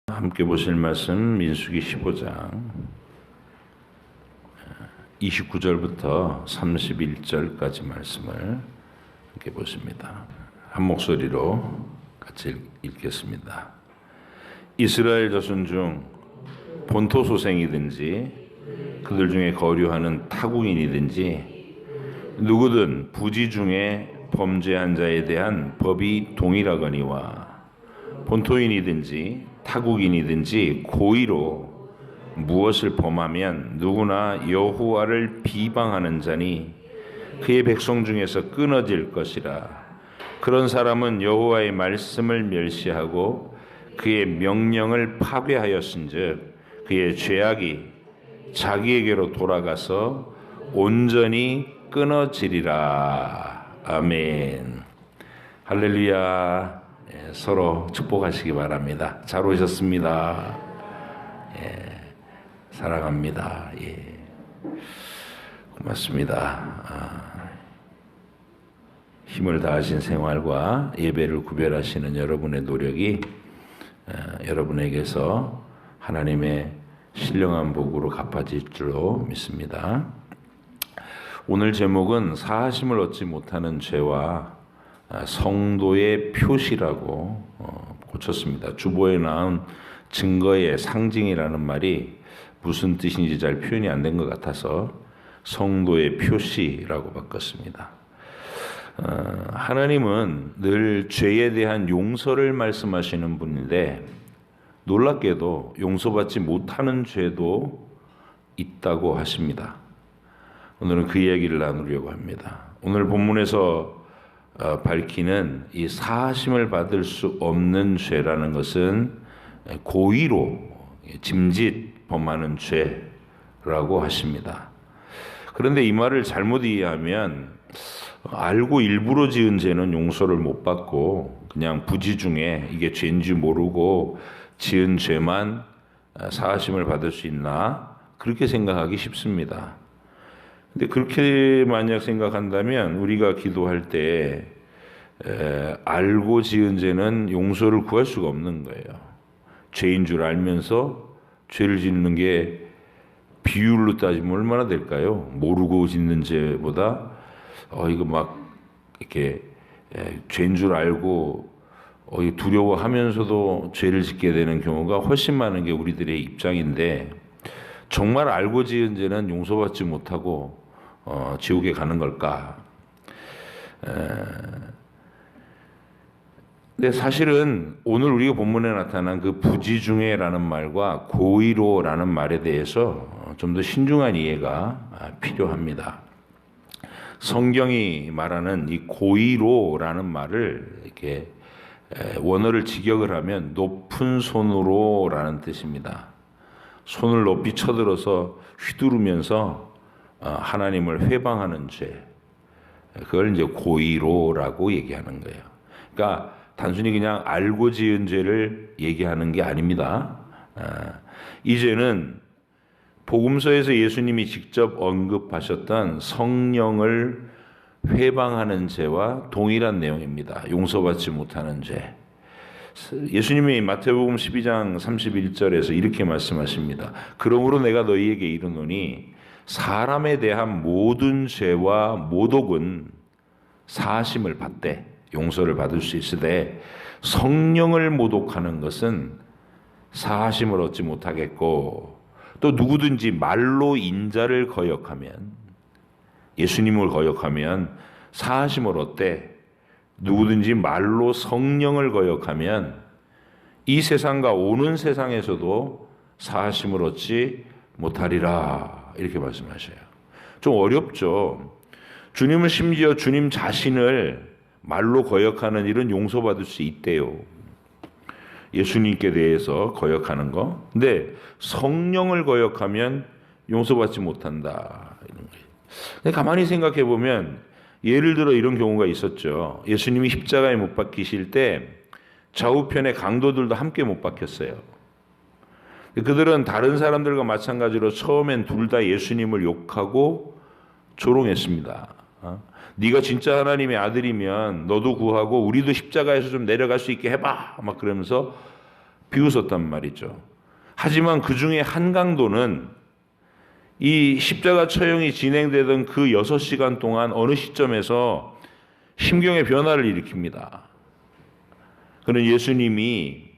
함께 보실 말씀 민수기 15장 29절부터 31절까지 말씀을 함께 보십니다. 한 목소리로 같이 읽겠습니다. 이스라엘 자손 중 본토 소생이든지 그들 중에 거류하는 타국인이든지 누구든 부지 중에 범죄한 자에 대한 법이 동일하거니와 본토인이든지 타국인이든지 고의로 무엇을 범하면 누구나 여호와를 비방하는 자니 그의 백성 중에서 끊어질 것이라. 그런 사람은 여호와의 말씀을 멸시하고 그의 명령을 파괴하였은즉 그의 죄악이 자기에게로 돌아가서 온전히 끊어지리라. 아멘. 할렐루야. 서로 축복하시기 바랍니다. 잘 오셨습니다. 사랑합니다. 고맙습니다. 힘을 다하신 생활과 예배를 구별하시는 여러분의 노력이 여러분에게서 하나님의 신령한 복으로 갚아질 줄로 믿습니다. 오늘 제목은 사하심을 얻지 못하는 죄와 성도의 표시라고 고쳤습니다. 주보에 나온 증거의 상징이라는 말이 무슨 뜻인지 잘 표현이 안 된 것 같아서 성도의 표시라고 바꿨습니다. 하나님은 늘 죄에 대한 용서를 말씀하시는 분인데 놀랍게도 용서받지 못하는 죄도 있다고 하십니다. 오늘은 그 이야기를 나누려고 합니다. 오늘 본문에서 밝히는 이 사하심을 받을 수 없는 죄라는 것은 고의로 짐짓 범하는 죄라고 하십니다. 그런데 이 말을 잘못 이해하면 알고 일부러 지은 죄는 용서를 못 받고 그냥 부지 중에 이게 죄인지 모르고 지은 죄만 사하심을 받을 수 있나 그렇게 생각하기 쉽습니다. 근데 그렇게 만약 생각한다면 우리가 기도할 때 알고 지은 죄는 용서를 구할 수가 없는 거예요. 죄인 줄 알면서 죄를 짓는 게 비율로 따지면 얼마나 될까요? 모르고 짓는 죄보다 이거 막 이렇게 죄인 줄 알고 두려워하면서도 죄를 짓게 되는 경우가 훨씬 많은 게 우리들의 입장인데 정말 알고 지은 죄는 용서받지 못하고 지옥에 가는 걸까? 근데 사실은 오늘 우리가 본문에 나타난 그 부지 중에라는 말과 고의로라는 말에 대해서 좀 더 신중한 이해가 필요합니다. 성경이 말하는 이 고의로라는 말을 이렇게 원어를 직역을 하면 높은 손으로라는 뜻입니다. 손을 높이 쳐들어서 휘두르면서 하나님을 회방하는 죄, 그걸 이제 고의로라고 얘기하는 거예요. 그러니까 단순히 그냥 알고 지은 죄를 얘기하는 게 아닙니다. 이 죄는 복음서에서 예수님이 직접 언급하셨던 성령을 회방하는 죄와 동일한 내용입니다. 용서받지 못하는 죄. 예수님이 마태복음 12장 31절에서 이렇게 말씀하십니다. 그러므로 내가 너희에게 이르노니 사람에 대한 모든 죄와 모독은 사하심을 받되 용서를 받을 수 있으되 성령을 모독하는 것은 사하심을 얻지 못하겠고 또 누구든지 말로 인자를 거역하면 예수님을 거역하면 사하심을 얻되 누구든지 말로 성령을 거역하면 이 세상과 오는 세상에서도 사하심을 얻지 못하리라 이렇게 말씀하셔요. 좀 어렵죠. 주님을 심지어 주님 자신을 말로 거역하는 일은 용서받을 수 있대요. 예수님께 대해서 거역하는 거. 근데 성령을 거역하면 용서받지 못한다. 이런 거예요. 근데 가만히 생각해 보면 예를 들어 이런 경우가 있었죠. 예수님이 십자가에 못 박히실 때 좌우편의 강도들도 함께 못 박혔어요. 그들은 다른 사람들과 마찬가지로 처음엔 둘 다 예수님을 욕하고 조롱했습니다. 네가 진짜 하나님의 아들이면 너도 구하고 우리도 십자가에서 좀 내려갈 수 있게 해봐. 막 그러면서 비웃었단 말이죠. 하지만 그 중에 한 강도는 이 십자가 처형이 진행되던 그 6시간 동안 어느 시점에서 심경의 변화를 일으킵니다. 그는 예수님이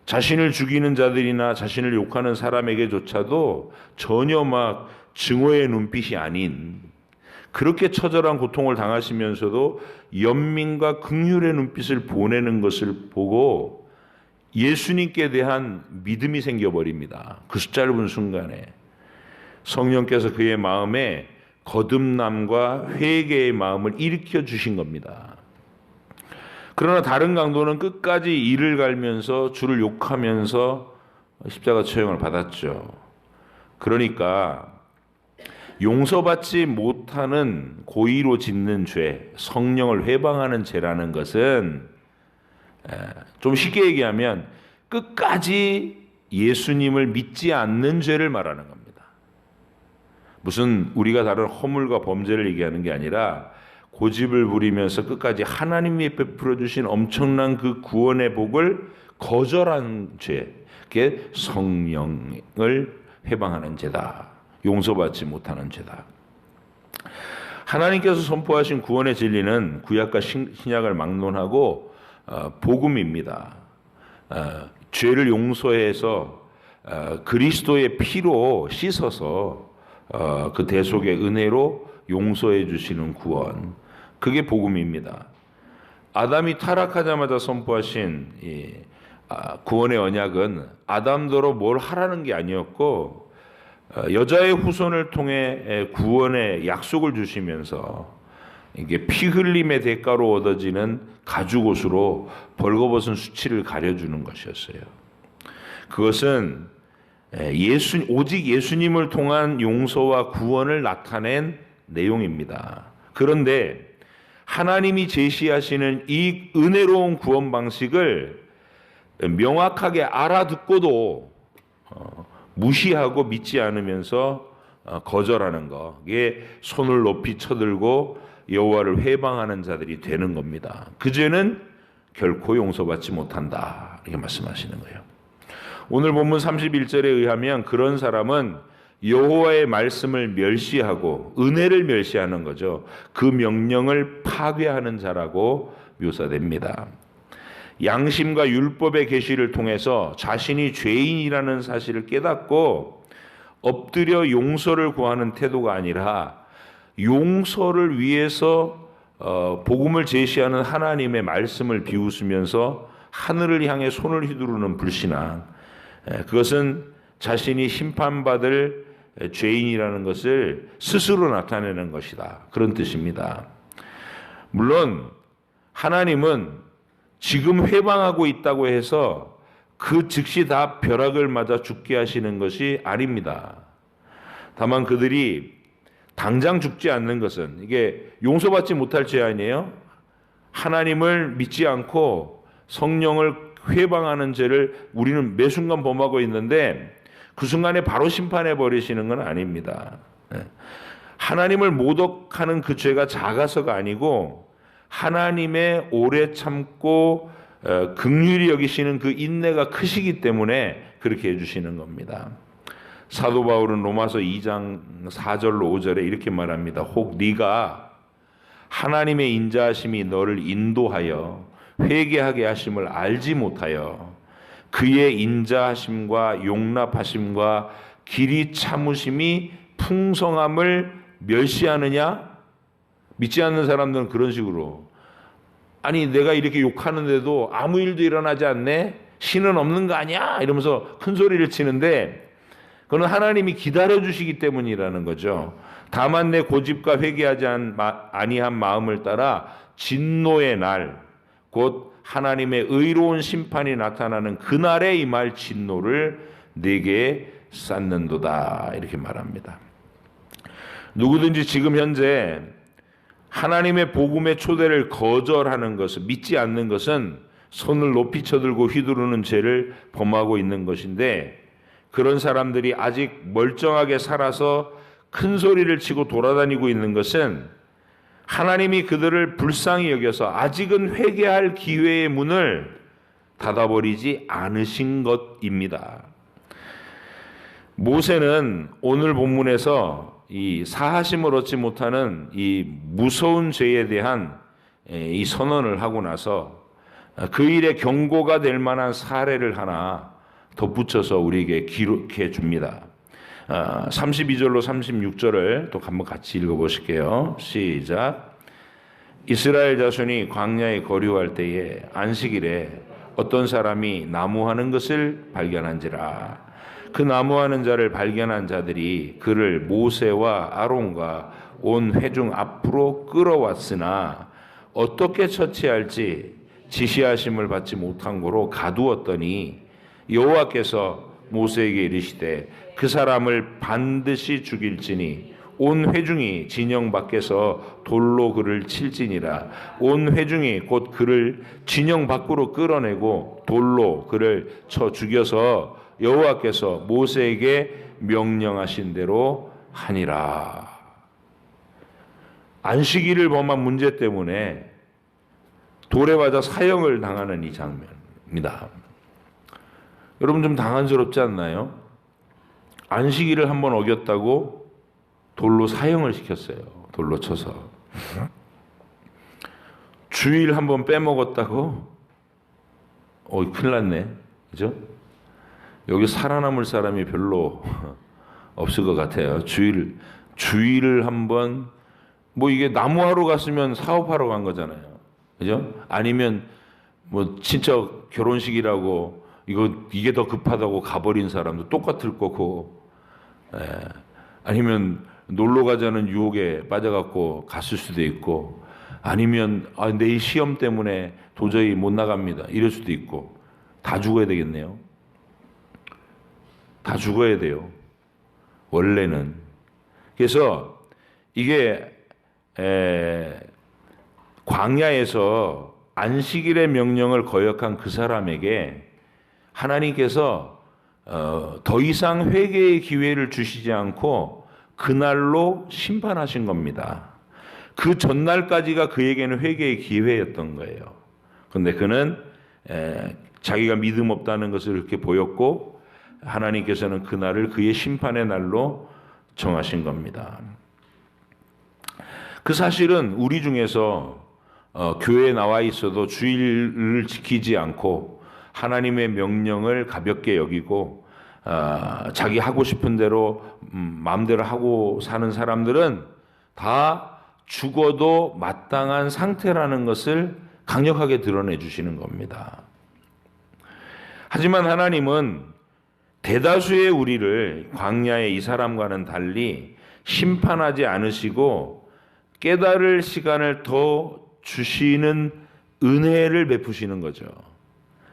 자신을 죽이는 자들이나 자신을 욕하는 사람에게조차도 전혀 막 증오의 눈빛이 아닌, 그렇게 처절한 고통을 당하시면서도 연민과 긍휼의 눈빛을 보내는 것을 보고 예수님께 대한 믿음이 생겨버립니다. 그 짧은 순간에 성령께서 그의 마음에 거듭남과 회개의 마음을 일으켜 주신 겁니다. 그러나 다른 강도는 끝까지 이를 갈면서 주를 욕하면서 십자가 처형을 받았죠. 그러니까 용서받지 못하는 고의로 짓는 죄, 성령을 회방하는 죄라는 것은 좀 쉽게 얘기하면 끝까지 예수님을 믿지 않는 죄를 말하는 겁니다. 무슨 우리가 다른 허물과 범죄를 얘기하는 게 아니라 고집을 부리면서 끝까지 하나님이 베풀어 주신 엄청난 그 구원의 복을 거절한 죄, 그게 성령을 회방하는 죄다. 용서받지 못하는 죄다. 하나님께서 선포하신 구원의 진리는 구약과 신약을 막론하고 복음입니다. 죄를 용서해서 그리스도의 피로 씻어서 그 대속의 은혜로 용서해 주시는 구원, 그게 복음입니다. 아담이 타락하자마자 선포하신 이 구원의 언약은 아담더러 뭘 하라는 게 아니었고 여자의 후손을 통해 구원의 약속을 주시면서 이게 피 흘림의 대가로 얻어지는 가죽옷으로 벌거벗은 수치를 가려주는 것이었어요. 그것은 오직 예수님을 통한 용서와 구원을 나타낸 내용입니다. 그런데 하나님이 제시하시는 이 은혜로운 구원 방식을 명확하게 알아듣고도 무시하고 믿지 않으면서 거절하는 것, 이게 손을 높이 쳐들고 여호와를 회방하는 자들이 되는 겁니다. 그 죄는 결코 용서받지 못한다, 이렇게 말씀하시는 거예요. 오늘 본문 31절에 의하면 그런 사람은 여호와의 말씀을 멸시하고 은혜를 멸시하는 거죠. 그 명령을 파괴하는 자라고 묘사됩니다. 양심과 율법의 계시를 통해서 자신이 죄인이라는 사실을 깨닫고 엎드려 용서를 구하는 태도가 아니라 용서를 위해서 복음을 제시하는 하나님의 말씀을 비웃으면서 하늘을 향해 손을 휘두르는 불신앙, 그것은 자신이 심판받을 죄인이라는 것을 스스로 나타내는 것이다, 그런 뜻입니다. 물론 하나님은 지금 회방하고 있다고 해서 그 즉시 다 벼락을 맞아 죽게 하시는 것이 아닙니다. 다만 그들이 당장 죽지 않는 것은, 이게 용서받지 못할 죄 아니에요? 하나님을 믿지 않고 성령을 회방하는 죄를 우리는 매 순간 범하고 있는데 그 순간에 바로 심판해 버리시는 건 아닙니다. 하나님을 모독하는 그 죄가 작아서가 아니고 하나님의 오래 참고 긍휼히 여기시는 그 인내가 크시기 때문에 그렇게 해주시는 겁니다. 사도 바울은 로마서 2장 4절로 5절에 이렇게 말합니다. 혹 네가 하나님의 인자하심이 너를 인도하여 회개하게 하심을 알지 못하여 그의 인자하심과 용납하심과 길이 참으심이 풍성함을 멸시하느냐? 믿지 않는 사람들은 그런 식으로, 아니 내가 이렇게 욕하는데도 아무 일도 일어나지 않네? 신은 없는 거 아니야? 이러면서 큰 소리를 치는데 그건 하나님이 기다려주시기 때문이라는 거죠. 다만 내 고집과 회개하지 아니한 마음을 따라 진노의 날, 곧 하나님의 의로운 심판이 나타나는 그날에 임할 진노를 내게 쌓는도다, 이렇게 말합니다. 누구든지 지금 현재 하나님의 복음의 초대를 거절하는 것은, 믿지 않는 것은 손을 높이 쳐들고 휘두르는 죄를 범하고 있는 것인데, 그런 사람들이 아직 멀쩡하게 살아서 큰 소리를 치고 돌아다니고 있는 것은 하나님이 그들을 불쌍히 여겨서 아직은 회개할 기회의 문을 닫아버리지 않으신 것입니다. 모세는 오늘 본문에서 이 사하심을 얻지 못하는 이 무서운 죄에 대한 이 선언을 하고 나서 그 일에 경고가 될 만한 사례를 하나 덧붙여서 우리에게 기록해 줍니다. 32절로 36절을 또 한번 같이 읽어보실게요. 시작. 이스라엘 자손이 광야에 거류할 때에 안식일에 어떤 사람이 나무하는 것을 발견한지라. 그 나무하는 자를 발견한 자들이 그를 모세와 아론과 온 회중 앞으로 끌어왔으나 어떻게 처치할지 지시하심을 받지 못한 고로 가두었더니 여호와께서 모세에게 이르시되 그 사람을 반드시 죽일지니 온 회중이 진영 밖에서 돌로 그를 칠지니라. 온 회중이 곧 그를 진영 밖으로 끌어내고 돌로 그를 쳐 죽여서 여호와께서 모세에게 명령하신 대로 하니라. 안식일을 범한 문제 때문에 돌에 맞아 사형을 당하는 이 장면입니다. 여러분 좀 당황스럽지 않나요? 안식일을 한번 어겼다고 돌로 사형을 시켰어요. 돌로 쳐서. 주일 한번 빼먹었다고 큰일 났네. 그죠? 여기 살아남을 사람이 별로 없을 것 같아요. 주일을 한번 이게 나무하러 갔으면 사업하러 간 거잖아요. 그죠? 아니면 친척 결혼식이라고 이게 더 급하다고 가버린 사람도 똑같을 거고, 아니면 놀러 가자는 유혹에 빠져갖고 갔을 수도 있고, 아니면 내일 시험 때문에 도저히 못 나갑니다 이럴 수도 있고, 다 죽어야 되겠네요. 다 죽어야 돼요. 원래는. 그래서 이게 광야에서 안식일의 명령을 거역한 그 사람에게 하나님께서 더 이상 회개의 기회를 주시지 않고 그날로 심판하신 겁니다. 그 전날까지가 그에게는 회개의 기회였던 거예요. 그런데 그는 자기가 믿음 없다는 것을 그렇게 보였고, 하나님께서는 그날을 그의 심판의 날로 정하신 겁니다. 그 사실은 우리 중에서 교회에 나와 있어도 주일을 지키지 않고 하나님의 명령을 가볍게 여기고 자기 하고 싶은 대로 마음대로 하고 사는 사람들은 다 죽어도 마땅한 상태라는 것을 강력하게 드러내 주시는 겁니다. 하지만 하나님은 대다수의 우리를 광야의 이 사람과는 달리 심판하지 않으시고 깨달을 시간을 더 주시는 은혜를 베푸시는 거죠.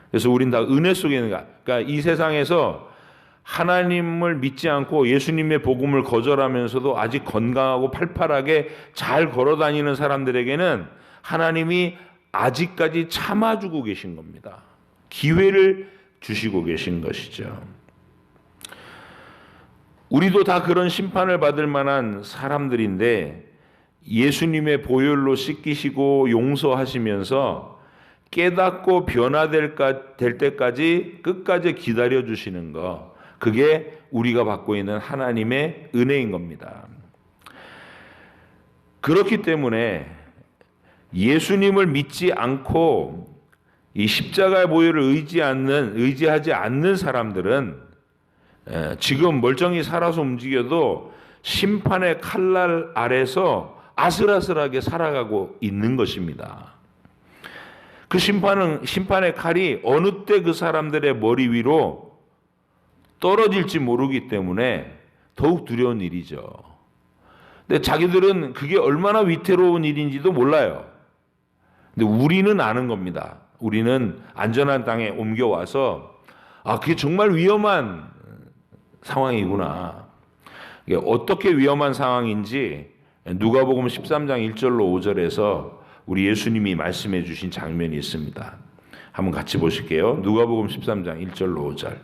그래서 우린 다 은혜 속에 있는 거야. 그러니까 이 세상에서 하나님을 믿지 않고 예수님의 복음을 거절하면서도 아직 건강하고 팔팔하게 잘 걸어다니는 사람들에게는 하나님이 아직까지 참아주고 계신 겁니다. 기회를 주시고 계신 것이죠. 우리도 다 그런 심판을 받을 만한 사람들인데 예수님의 보혈로 씻기시고 용서하시면서 깨닫고 변화될 때까지 끝까지 기다려주시는 것, 그게 우리가 받고 있는 하나님의 은혜인 겁니다. 그렇기 때문에 예수님을 믿지 않고 이 십자가의 보혈을 의지하지 않는 사람들은 지금 멀쩡히 살아서 움직여도 심판의 칼날 아래서 아슬아슬하게 살아가고 있는 것입니다. 그 심판의 칼이 어느 때 그 사람들의 머리 위로 떨어질지 모르기 때문에 더욱 두려운 일이죠. 근데 자기들은 그게 얼마나 위태로운 일인지도 몰라요. 근데 우리는 아는 겁니다. 우리는 안전한 땅에 옮겨와서 그게 정말 위험한 상황이구나. 이게 어떻게 위험한 상황인지 누가복음 13장 1절로 5절에서 우리 예수님이 말씀해 주신 장면이 있습니다. 한번 같이 보실게요. 누가복음 13장 1절로 5절.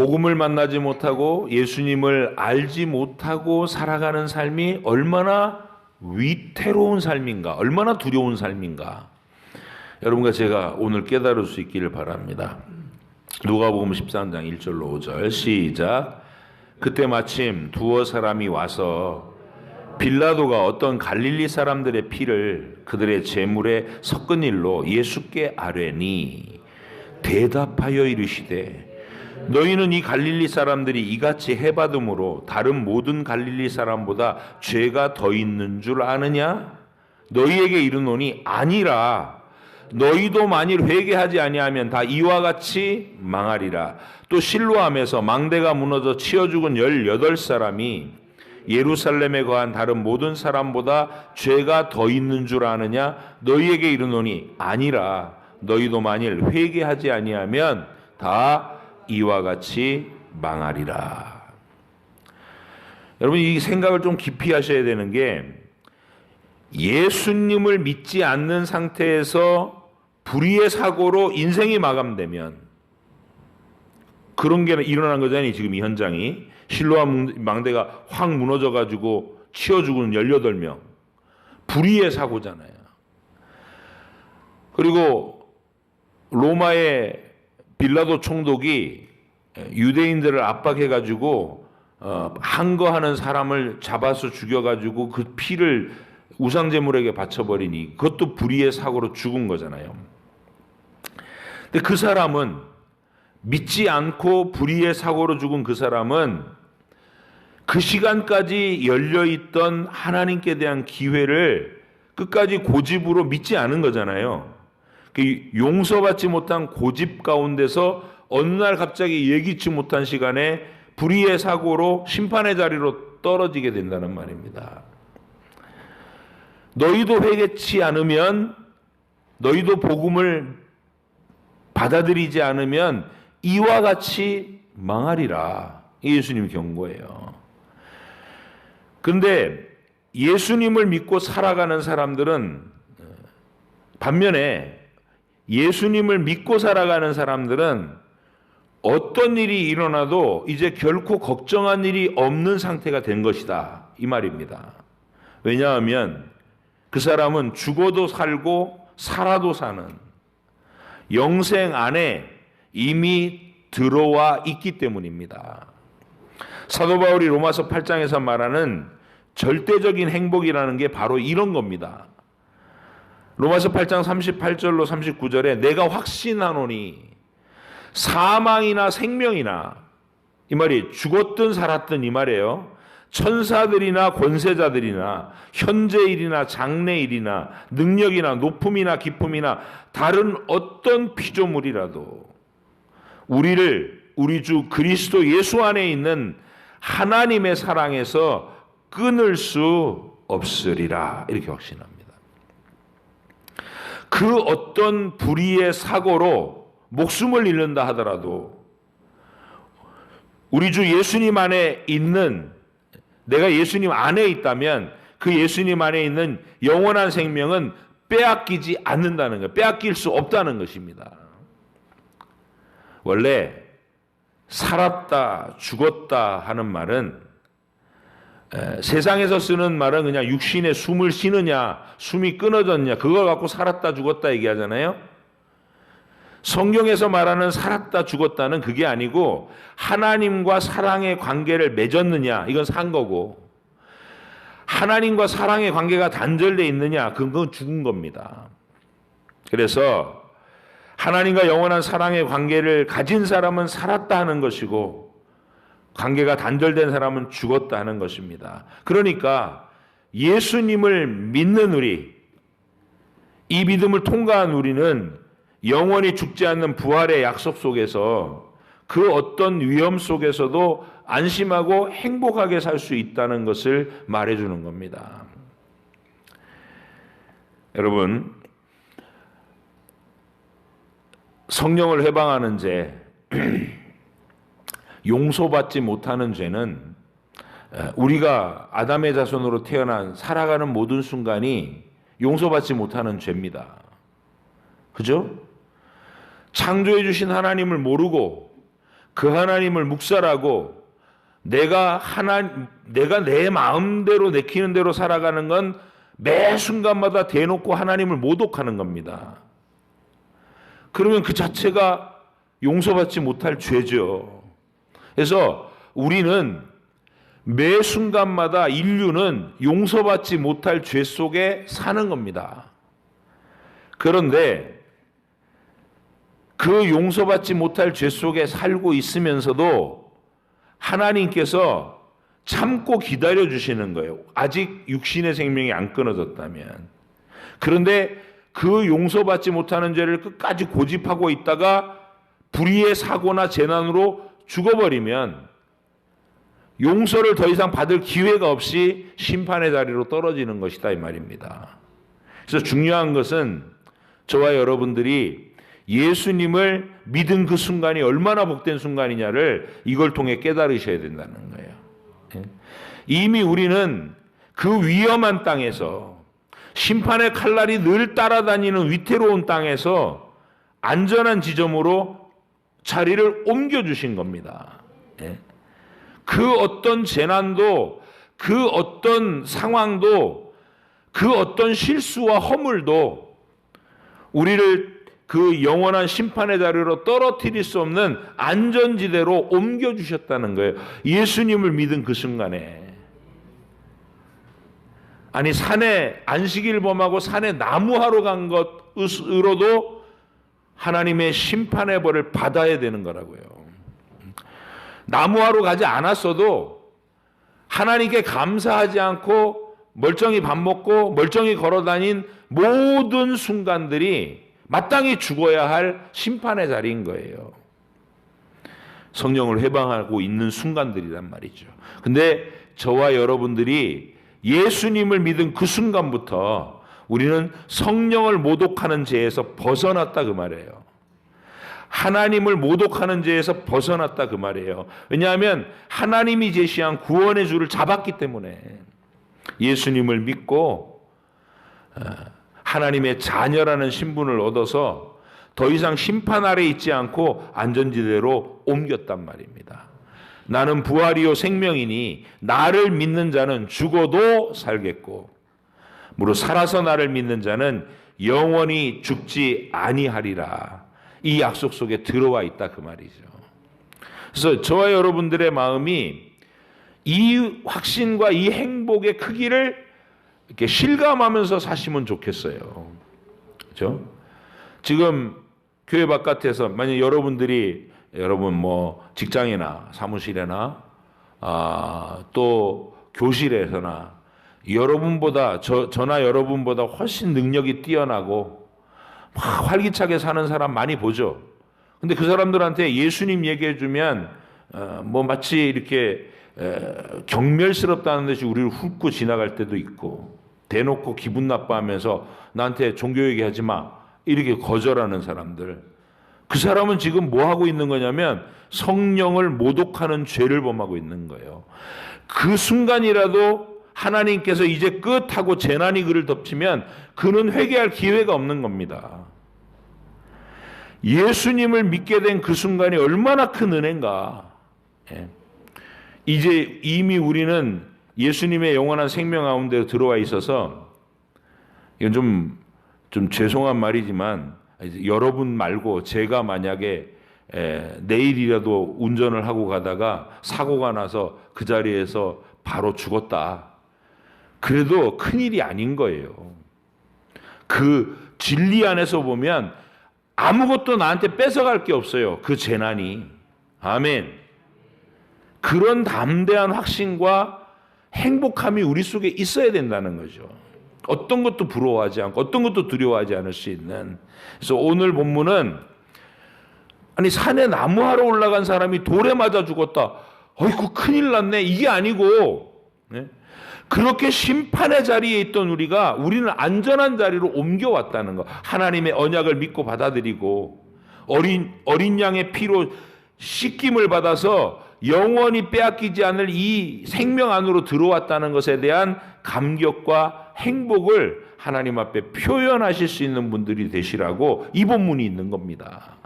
복음을 만나지 못하고 예수님을 알지 못하고 살아가는 삶이 얼마나 위태로운 삶인가, 얼마나 두려운 삶인가. 여러분과 제가 오늘 깨달을 수 있기를 바랍니다. 누가복음 13장 1절로 5절 시작. 그때 마침 두어 사람이 와서 빌라도가 어떤 갈릴리 사람들의 피를 그들의 제물에 섞은 일로 예수께 아뢰니 대답하여 이르시되 너희는 이 갈릴리 사람들이 이같이 해받음으로 다른 모든 갈릴리 사람보다 죄가 더 있는 줄 아느냐? 너희에게 이르노니 아니라 너희도 만일 회개하지 아니하면 다 이와 같이 망하리라. 또 실로암에서 망대가 무너져 치어 죽은 18사람이 예루살렘에 거한 다른 모든 사람보다 죄가 더 있는 줄 아느냐? 너희에게 이르노니 아니라 너희도 만일 회개하지 아니하면 다 이와 같이 망하리라. 여러분, 이 생각을 좀 깊이 하셔야 되는 게, 예수님을 믿지 않는 상태에서 불의의 사고로 인생이 마감되면, 그런 게 일어난 거잖아요. 지금 이 현장이 실로암 망대가 확 무너져가지고 치어 죽은 18명, 불의의 사고잖아요. 그리고 로마의 빌라도 총독이 유대인들을 압박해가지고 항거하는 사람을 잡아서 죽여가지고 그 피를 우상제물에게 바쳐버리니 그것도 불의의 사고로 죽은 거잖아요. 근데 그 사람은, 믿지 않고 불의의 사고로 죽은 그 사람은 그 시간까지 열려있던 하나님께 대한 기회를 끝까지 고집으로 믿지 않은 거잖아요. 그 용서받지 못한 고집 가운데서 어느 날 갑자기 예기치 못한 시간에 불의의 사고로 심판의 자리로 떨어지게 된다는 말입니다. 너희도 회개치 않으면, 너희도 복음을 받아들이지 않으면 이와 같이 망하리라. 예수님 경고예요. 그런데 예수님을 믿고 살아가는 사람들은, 반면에 예수님을 믿고 살아가는 사람들은 어떤 일이 일어나도 이제 결코 걱정한 일이 없는 상태가 된 것이다, 이 말입니다. 왜냐하면 그 사람은 죽어도 살고 살아도 사는 영생 안에 이미 들어와 있기 때문입니다. 사도 바울이 로마서 8장에서 말하는 절대적인 행복이라는 게 바로 이런 겁니다. 로마서 8장 38절로 39절에 내가 확신하노니 사망이나 생명이나, 이 말이 죽었든 살았든 이 말이에요. 천사들이나 권세자들이나 현재일이나 장래일이나 능력이나 높음이나 깊음이나 다른 어떤 피조물이라도 우리를 우리 주 그리스도 예수 안에 있는 하나님의 사랑에서 끊을 수 없으리라, 이렇게 확신합니다. 그 어떤 불의의 사고로 목숨을 잃는다 하더라도 우리 주 예수님 안에 있는, 내가 예수님 안에 있다면 그 예수님 안에 있는 영원한 생명은 빼앗기지 않는다는 것, 빼앗길 수 없다는 것입니다. 원래 살았다, 죽었다 하는 말은, 세상에서 쓰는 말은 그냥 육신에 숨을 쉬느냐, 숨이 끊어졌냐, 그거 갖고 살았다, 죽었다 얘기하잖아요. 성경에서 말하는 살았다, 죽었다는 그게 아니고 하나님과 사랑의 관계를 맺었느냐, 이건 산 거고, 하나님과 사랑의 관계가 단절되어 있느냐, 그건 죽은 겁니다. 그래서 하나님과 영원한 사랑의 관계를 가진 사람은 살았다 하는 것이고 관계가 단절된 사람은 죽었다 하는 것입니다. 그러니까 예수님을 믿는 우리, 이 믿음을 통과한 우리는 영원히 죽지 않는 부활의 약속 속에서 그 어떤 위험 속에서도 안심하고 행복하게 살 수 있다는 것을 말해주는 겁니다. 여러분, 성령을 회방하는 죄, 용서받지 못하는 죄는 우리가 아담의 자손으로 태어난 살아가는 모든 순간이 용서받지 못하는 죄입니다. 그죠? 창조해 주신 하나님을 모르고 그 하나님을 묵살하고 내가 내 마음대로 내키는 대로 살아가는 건 매 순간마다 대놓고 하나님을 모독하는 겁니다. 그러면 그 자체가 용서받지 못할 죄죠. 그래서 우리는 매 순간마다 인류는 용서받지 못할 죄 속에 사는 겁니다. 그런데 그 용서받지 못할 죄 속에 살고 있으면서도 하나님께서 참고 기다려 주시는 거예요. 아직 육신의 생명이 안 끊어졌다면. 그런데 그 용서받지 못하는 죄를 끝까지 고집하고 있다가 불의의 사고나 재난으로 죽어버리면 용서를 더 이상 받을 기회가 없이 심판의 자리로 떨어지는 것이다 이 말입니다. 그래서 중요한 것은 저와 여러분들이 예수님을 믿은 그 순간이 얼마나 복된 순간이냐를 이걸 통해 깨달으셔야 된다는 거예요. 이미 우리는 그 위험한 땅에서 심판의 칼날이 늘 따라다니는 위태로운 땅에서 안전한 지점으로 자리를 옮겨주신 겁니다. 그 어떤 재난도, 그 어떤 상황도, 그 어떤 실수와 허물도 우리를 그 영원한 심판의 자리로 떨어뜨릴 수 없는 안전지대로 옮겨주셨다는 거예요. 예수님을 믿은 그 순간에. 아니 산에 안식일 범하고 산에 나무하러 간 것으로도 하나님의 심판의 벌을 받아야 되는 거라고요. 나무하러 가지 않았어도 하나님께 감사하지 않고 멀쩡히 밥 먹고 멀쩡히 걸어다닌 모든 순간들이 마땅히 죽어야 할 심판의 자리인 거예요. 성령을 회방하고 있는 순간들이란 말이죠. 근데 저와 여러분들이 예수님을 믿은 그 순간부터 우리는 성령을 모독하는 죄에서 벗어났다 그 말이에요. 하나님을 모독하는 죄에서 벗어났다 그 말이에요. 왜냐하면 하나님이 제시한 구원의 줄을 잡았기 때문에 예수님을 믿고 하나님의 자녀라는 신분을 얻어서 더 이상 심판 아래 있지 않고 안전지대로 옮겼단 말입니다. 나는 부활이요 생명이니 나를 믿는 자는 죽어도 살겠고 무릇 살아서 나를 믿는 자는 영원히 죽지 아니하리라. 이 약속 속에 들어와 있다 그 말이죠. 그래서 저와 여러분들의 마음이 이 확신과 이 행복의 크기를 이렇게 실감하면서 사시면 좋겠어요. 그렇죠? 지금 교회 바깥에서 만약 여러분 뭐 직장이나 사무실이나 또 교실에서나 여러분보다 저나 여러분보다 훨씬 능력이 뛰어나고 막 활기차게 사는 사람 많이 보죠. 근데 그 사람들한테 예수님 얘기해 주면 뭐 마치 이렇게 경멸스럽다는 듯이 우리를 훑고 지나갈 때도 있고 대놓고 기분 나빠하면서 나한테 종교 얘기하지 마 이렇게 거절하는 사람들. 그 사람은 지금 뭐 하고 있는 거냐면 성령을 모독하는 죄를 범하고 있는 거예요. 그 순간이라도 하나님께서 이제 끝하고 재난이 그를 덮치면 그는 회개할 기회가 없는 겁니다. 예수님을 믿게 된 그 순간이 얼마나 큰 은혜인가. 이제 이미 우리는 예수님의 영원한 생명 가운데 들어와 있어서 이건 좀 죄송한 말이지만 여러분 말고 제가 만약에 내일이라도 운전을 하고 가다가 사고가 나서 그 자리에서 바로 죽었다. 그래도 큰일이 아닌 거예요. 그 진리 안에서 보면 아무것도 나한테 뺏어갈 게 없어요. 그 재난이. 아멘. 그런 담대한 확신과 행복함이 우리 속에 있어야 된다는 거죠. 어떤 것도 부러워하지 않고 어떤 것도 두려워하지 않을 수 있는. 그래서 오늘 본문은 아니 산에 나무하러 올라간 사람이 돌에 맞아 죽었다. 어이구 큰일 났네. 이게 아니고 그렇게 심판의 자리에 있던 우리는 안전한 자리로 옮겨왔다는 거. 하나님의 언약을 믿고 받아들이고 어린 양의 피로 씻김을 받아서 영원히 빼앗기지 않을 이 생명 안으로 들어왔다는 것에 대한 감격과 행복을 하나님 앞에 표현하실 수 있는 분들이 되시라고 이 본문이 있는 겁니다.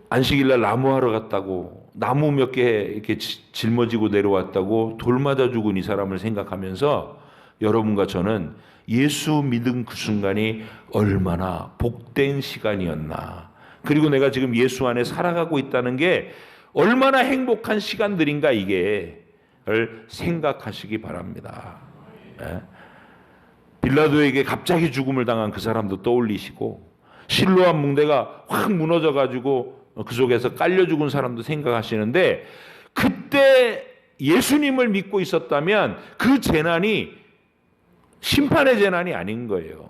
안식일날 나무하러 갔다고, 나무 몇 개 이렇게 짊어지고 내려왔다고 돌 맞아 죽은 이 사람을 생각하면서 여러분과 저는 예수 믿은 그 순간이 얼마나 복된 시간이었나, 그리고 내가 지금 예수 안에 살아가고 있다는 게 얼마나 행복한 시간들인가, 이게를 생각하시기 바랍니다. 빌라도에게 갑자기 죽음을 당한 그 사람도 떠올리시고, 실로암 뭉대가 확 무너져가지고 그 속에서 깔려 죽은 사람도 생각하시는데, 그때 예수님을 믿고 있었다면 그 재난이 심판의 재난이 아닌 거예요.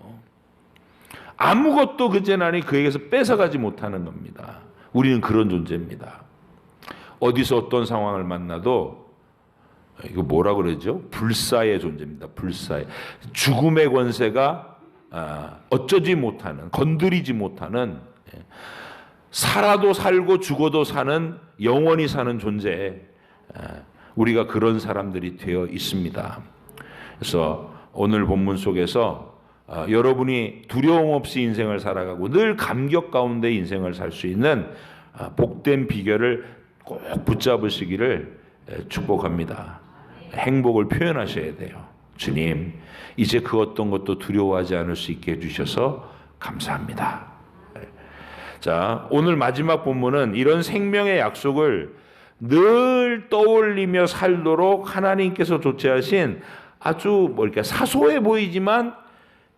아무것도 그 재난이 그에게서 뺏어가지 못하는 겁니다. 우리는 그런 존재입니다. 어디서 어떤 상황을 만나도 이거 뭐라 그러죠? 불사의 존재입니다. 불사의, 죽음의 권세가 어쩌지 못하는, 건드리지 못하는, 살아도 살고 죽어도 사는, 영원히 사는 존재, 우리가 그런 사람들이 되어 있습니다. 그래서 오늘 본문 속에서 여러분이 두려움 없이 인생을 살아가고 늘 감격 가운데 인생을 살 수 있는 복된 비결을 꼭 붙잡으시기를 축복합니다. 행복을 표현하셔야 돼요. 주님, 이제 그 어떤 것도 두려워하지 않을 수 있게 해주셔서 감사합니다. 자, 오늘 마지막 본문은 이런 생명의 약속을 늘 떠올리며 살도록 하나님께서 조치하신 아주 사소해 보이지만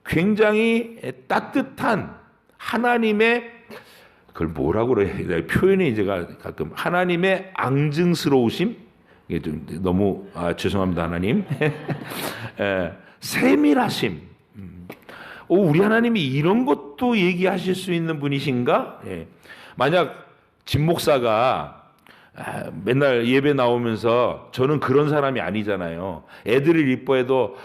굉장히 따뜻한 하나님의, 그걸 뭐라고 그래야, 표현이 제가 가끔 하나님의 앙증스러우심, 이게 좀 너무 죄송합니다 하나님. 세밀하심. 우리 하나님이 이런 것도 얘기하실 수 있는 분이신가? 만약 진 목사가 맨날 예배 나오면서, 저는 그런 사람이 아니잖아요. 애들을 이뻐해도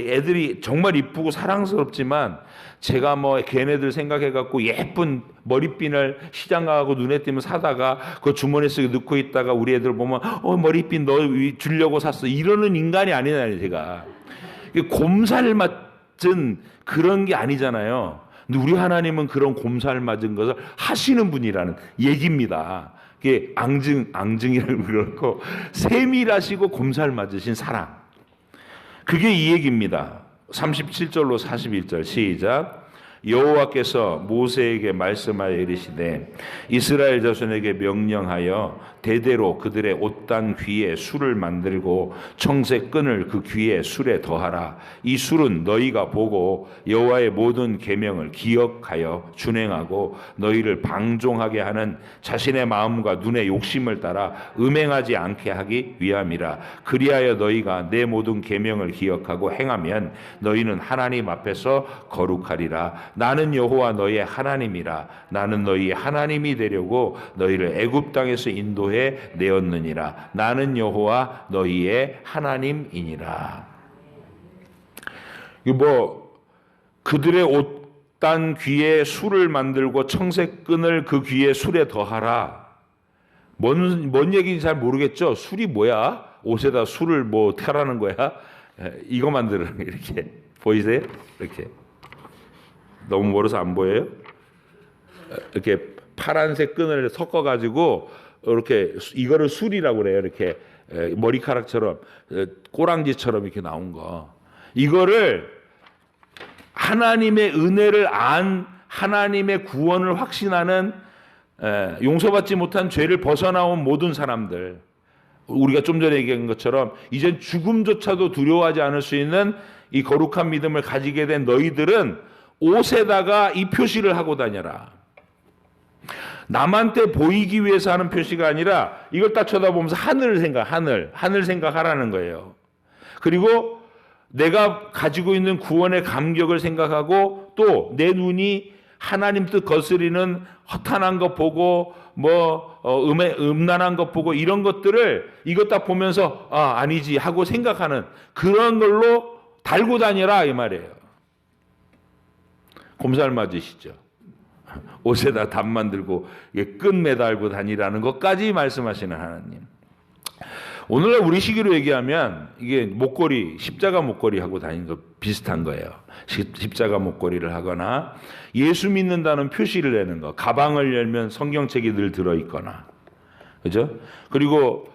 애들이 정말 이쁘고 사랑스럽지만 제가 뭐 걔네들 생각해갖고 예쁜 머리핀을 시장 가고 눈에 띄면 사다가 그 주머니 속에 넣고 있다가 우리 애들 보면 머리핀 너 주려고 샀어, 이러는 인간이 아니잖아요. 제가 곰살 맞은 그런 게 아니잖아요. 근데 우리 하나님은 그런 곰살 맞은 것을 하시는 분이라는 얘기입니다. 그게 앙증이라고 그렇고, 세밀하시고 곰살 맞으신 사랑, 그게 이 얘기입니다. 37절로 41절 시작. 여호와께서 모세에게 말씀하여 이르시되 이스라엘 자손에게 명령하여 대대로 그들의 옷단 귀에 술을 만들고 청색 끈을 그 귀에 술에 더하라. 이 술은 너희가 보고 여호와의 모든 계명을 기억하여 준행하고 너희를 방종하게 하는 자신의 마음과 눈의 욕심을 따라 음행하지 않게 하기 위함이라. 그리하여 너희가 내 모든 계명을 기억하고 행하면 너희는 하나님 앞에서 거룩하리라. 나는 여호와 너희의 하나님이라. 나는 너희의 하나님이 되려고 너희를 애굽 땅에서 인도해 내었느니라. 나는 여호와 너희의 하나님이니라. 그들의 옷단 귀에 술을 만들고 청색 끈을 그 귀에 술에 더하라. 뭔 얘기인지 잘 모르겠죠. 술이 뭐야? 옷에다 술을 타라는 거야? 이거 만드는, 이렇게 보이세요? 이렇게 너무 멀어서 안 보여요? 이렇게 파란색 끈을 섞어가지고 이렇게, 이거를 술이라고 그래요. 이렇게 머리카락처럼 꼬랑지처럼 이렇게 나온 거. 이거를 하나님의 은혜를 안, 하나님의 구원을 확신하는, 용서받지 못한 죄를 벗어나온 모든 사람들, 우리가 좀 전에 얘기한 것처럼 이젠 죽음조차도 두려워하지 않을 수 있는 이 거룩한 믿음을 가지게 된 너희들은 옷에다가 이 표시를 하고 다녀라. 남한테 보이기 위해서 하는 표시가 아니라 이걸 딱 쳐다보면서 하늘 생각하라는 거예요. 그리고 내가 가지고 있는 구원의 감격을 생각하고, 또 내 눈이 하나님 뜻 거스리는 허탄한 것 보고 음란한 것 보고 이런 것들을 이것 딱 보면서 아니지 하고 생각하는 그런 걸로 달고 다니라 이 말이에요. 곰살 맞으시죠? 옷에다 담 만들고 끈 매달고 다니라는 것까지 말씀하시는 하나님. 오늘날 우리 시기로 얘기하면 이게 목걸이, 십자가 목걸이 하고 다니는 거 비슷한 거예요. 십자가 목걸이를 하거나 예수 믿는다는 표시를 내는 거. 가방을 열면 성경책이 늘 들어있거나. 그죠? 그리고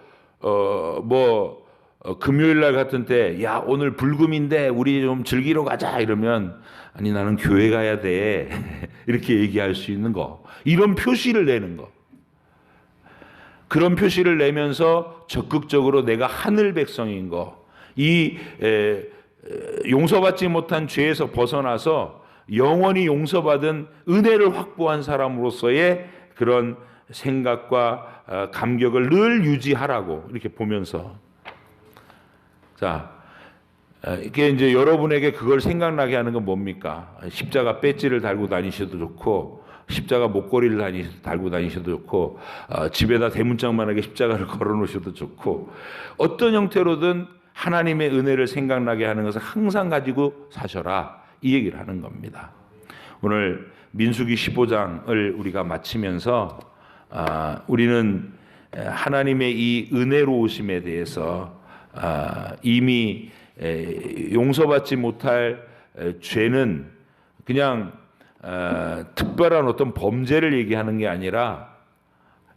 금요일 날 같은 때, 야, 오늘 불금인데 우리 좀 즐기러 가자 이러면, 아니 나는 교회 가야 돼 이렇게 얘기할 수 있는 거. 이런 표시를 내는 거. 그런 표시를 내면서 적극적으로 내가 하늘 백성인 거, 용서받지 못한 죄에서 벗어나서 영원히 용서받은 은혜를 확보한 사람으로서의 그런 생각과 감격을 늘 유지하라고 이렇게 보면서, 자, 이게 이제 여러분에게 그걸 생각나게 하는 건 뭡니까? 십자가 배지를 달고 다니셔도 좋고, 십자가 목걸이를 달고 다니셔도 좋고, 집에다 대문짝만하게 십자가를 걸어 놓으셔도 좋고, 어떤 형태로든 하나님의 은혜를 생각나게 하는 것을 항상 가지고 사셔라, 이 얘기를 하는 겁니다. 오늘 민수기 15장을 우리가 마치면서 우리는 하나님의 이 은혜로우심에 대해서 이미 용서받지 못할 죄는 그냥 특별한 어떤 범죄를 얘기하는 게 아니라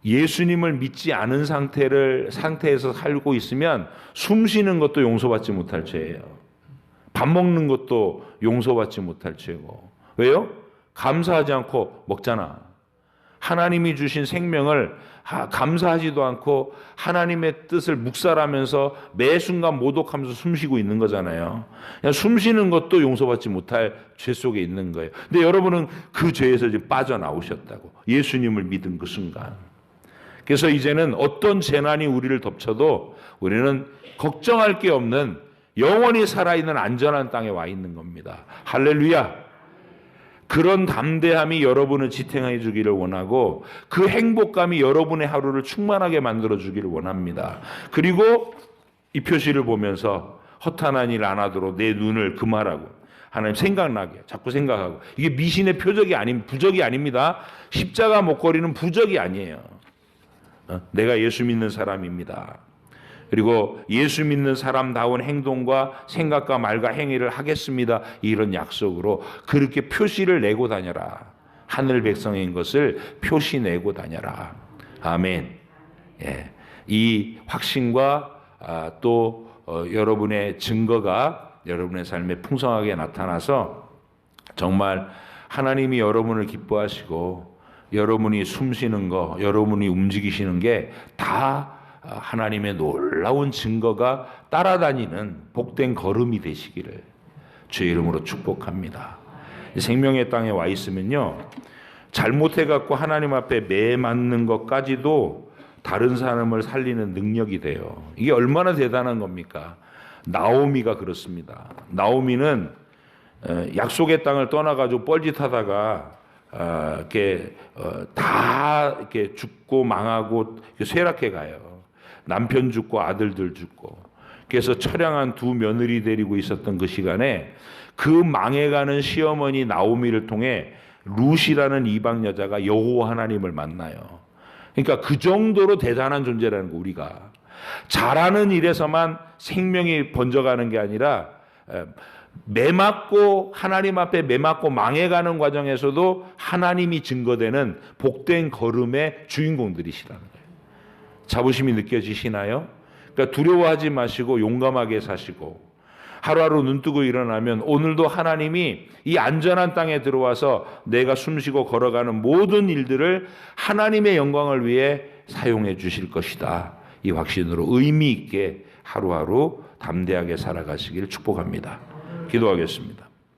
예수님을 믿지 않은 상태에서 살고 있으면 숨 쉬는 것도 용서받지 못할 죄예요. 밥 먹는 것도 용서받지 못할 죄고. 왜요? 감사하지 않고 먹잖아. 하나님이 주신 생명을 감사하지도 않고 하나님의 뜻을 묵살하면서 매 순간 모독하면서 숨쉬고 있는 거잖아요. 그냥 숨쉬는 것도 용서받지 못할 죄 속에 있는 거예요. 근데 여러분은 그 죄에서 이제 빠져나오셨다고. 예수님을 믿은 그 순간. 그래서 이제는 어떤 재난이 우리를 덮쳐도 우리는 걱정할 게 없는 영원히 살아있는 안전한 땅에 와 있는 겁니다. 할렐루야. 그런 담대함이 여러분을 지탱해 주기를 원하고, 그 행복감이 여러분의 하루를 충만하게 만들어 주기를 원합니다. 그리고 이 표시를 보면서 허탄한 일 안 하도록 내 눈을 금하라고. 하나님 생각나게 자꾸 생각하고. 이게 미신의 부적이 아닙니다. 십자가 목걸이는 부적이 아니에요. 내가 예수 믿는 사람입니다. 그리고 예수 믿는 사람다운 행동과 생각과 말과 행위를 하겠습니다. 이런 약속으로 그렇게 표시를 내고 다녀라. 하늘 백성인 것을 표시 내고 다녀라. 아멘. 예. 이 확신과 또 여러분의 증거가 여러분의 삶에 풍성하게 나타나서 정말 하나님이 여러분을 기뻐하시고 여러분이 숨쉬는 거, 여러분이 움직이시는 게 다 하나님의 놀라운 증거가 따라다니는 복된 걸음이 되시기를 주의 이름으로 축복합니다. 생명의 땅에 와 있으면요, 잘못해갖고 하나님 앞에 매 맞는 것까지도 다른 사람을 살리는 능력이 돼요. 이게 얼마나 대단한 겁니까? 나오미가 그렇습니다. 나오미는 약속의 땅을 떠나가지고 뻘짓하다가 이렇게 죽고 망하고 쇠락해 가요. 남편 죽고 아들들 죽고. 그래서 처량한 두 며느리 데리고 있었던 그 시간에 그 망해가는 시어머니 나오미를 통해 룻이라는 이방 여자가 여호와 하나님을 만나요. 그러니까 그 정도로 대단한 존재라는 거. 우리가 잘하는 일에서만 생명이 번져가는 게 아니라 매맞고 하나님 앞에 매맞고 망해가는 과정에서도 하나님이 증거되는 복된 걸음의 주인공들이시라는 거예요. 자부심이 느껴지시나요? 그러니까 두려워하지 마시고 용감하게 사시고, 하루하루 눈뜨고 일어나면 오늘도 하나님이 이 안전한 땅에 들어와서 내가 숨쉬고 걸어가는 모든 일들을 하나님의 영광을 위해 사용해 주실 것이다. 이 확신으로 의미 있게 하루하루 담대하게 살아가시기를 축복합니다. 기도하겠습니다.